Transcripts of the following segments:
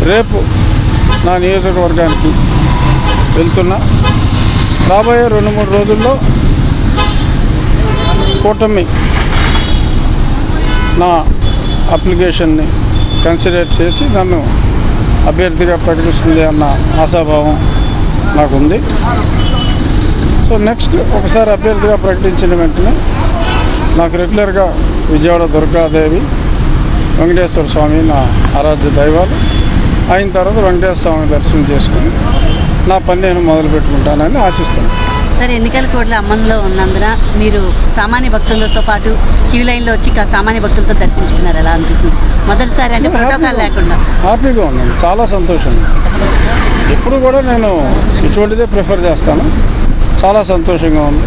రేపు నా నియోజకవర్గానికి వెళ్తున్నా. రాబోయే 2-3 రోజుల్లో కూటమి నా అప్లికేషన్ని కన్సిడర్ చేసి నన్ను అభ్యర్థిగా ప్రకటిస్తుంది అన్న ఆశాభావం నాకుంది. సో నెక్స్ట్ ఒకసారి అభ్యర్థిగా ప్రకటించిన వెంటనే నాకు రెగ్యులర్గా విజయవాడ దుర్గాదేవి, వెంకటేశ్వర స్వామి నా ఆరాధ్య దైవాలు అయిన తర్వాత వెంకటేశ్వర స్వామి దర్శనం చేసుకుని నా పని నేను మొదలు పెట్టుకుంటానని ఆశిస్తున్నాను. సార్, ఎన్నికల కోడ్ల అమల్లో ఉన్నందున మీరు సామాన్య భక్తులతో పాటు క్యూ లైన్లో వచ్చి సామాన్య భక్తులతో దర్శించుకున్నారు, ఎలా అనిపిస్తుంది? మొదటిసారి అంటే ప్రోటోకాల్ లేకుండా హ్యాపీగా ఉన్నాను, చాలా సంతోషంగా. ఎప్పుడు కూడా నేను ఇటువంటిదే ప్రిఫర్ చేస్తాను. చాలా సంతోషంగా ఉంది.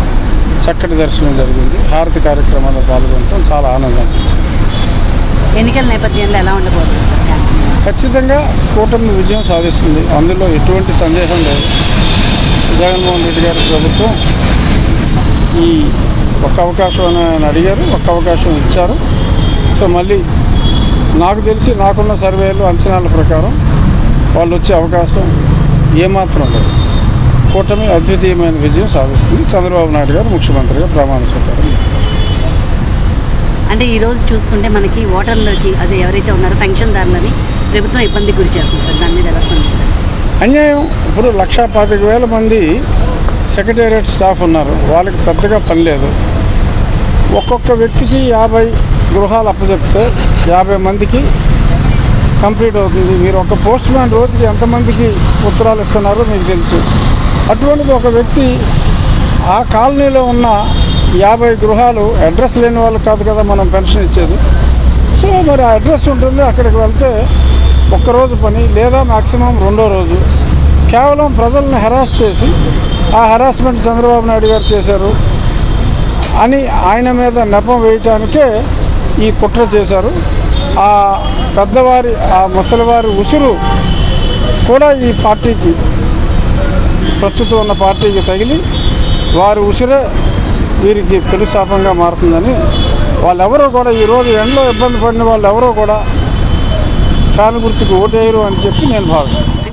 చక్కటి దర్శనం జరిగింది. హారతి కార్యక్రమాల్లో పాల్గొనడం చాలా ఆనందం అనిపించింది. ఎన్నికల నేపథ్యంలో ఎలా ఉండబోతుంది సార్? ఖచ్చితంగా కూటమి విజయం సాధిస్తుంది, అందులో ఎటువంటి సందేహం లేదు. జగన్మోహన్ రెడ్డి గారి ప్రభుత్వం ఈ ఒక్క అవకాశం అని ఆయన అడిగారు, ఒక్క అవకాశం ఇచ్చారు. సో మళ్ళీ నాకు తెలిసి నాకున్న సర్వేలు అంచనాల ప్రకారం వాళ్ళు వచ్చే అవకాశం ఏమాత్రం లేదు. కూటమి అద్వితీయమైన విజయం సాధిస్తుంది. చంద్రబాబు నాయుడు గారు ముఖ్యమంత్రిగా ప్రమాణ స్వీకారం. అంటే ఈరోజు చూసుకుంటే మనకి ఓటర్లకి అదే ఎవరైతే ఉన్నారో పెన్షన్దారులని ప్రభుత్వం ఇబ్బందికి గురి చేస్తుంది సార్, దాని మీద ఎలా స్పందిస్తారు? అన్యాయం. ఇప్పుడు 1,25,000 మంది సెక్రటేరియట్ స్టాఫ్ ఉన్నారు, వాళ్ళకి పెద్దగా పని లేదు. ఒక్కొక్క వ్యక్తికి 50 గృహాలు అప్పచెప్తే 50 మందికి కంప్లీట్ అవుతుంది. మీరు ఒక పోస్ట్ మ్యాన్ రోజుకి ఎంతమందికి ఉత్తరాలు ఇస్తున్నారో మీకు తెలుసు. అటువంటిది ఒక వ్యక్తి ఆ కాలనీలో ఉన్న 50 గృహాలు అడ్రస్ లేని వాళ్ళు కాదు కదా మనం పెన్షన్ ఇచ్చేది. సో మరి ఆ అడ్రస్ ఉంటుంది, అక్కడికి వెళ్తే ఒక్కరోజు పని లేదా మ్యాక్సిమం 2వ రోజు. కేవలం ప్రజలను హెరాస్ చేసి ఆ హెరాస్మెంట్ చంద్రబాబు నాయుడు గారు చేశారు అని ఆయన మీద నెపం వేయటానికే ఈ కుట్ర చేశారు. ఆ పెద్దవారి ఆ ముసలివారి ఉసురు కూడా ఈ పార్టీకి, ప్రస్తుతం ఉన్న పార్టీకి తగిలి వారి ఉసిరే వీరికి పెనుశాపంగా మారుతుందని వాళ్ళెవరూ కూడా ఈరోజు ఎండలో ఇబ్బంది పడిన వాళ్ళు ఎవరో కూడా ఫ్యాన్ గుర్తుకు ఓటేయరు అని చెప్పి నేను భావిస్తాను.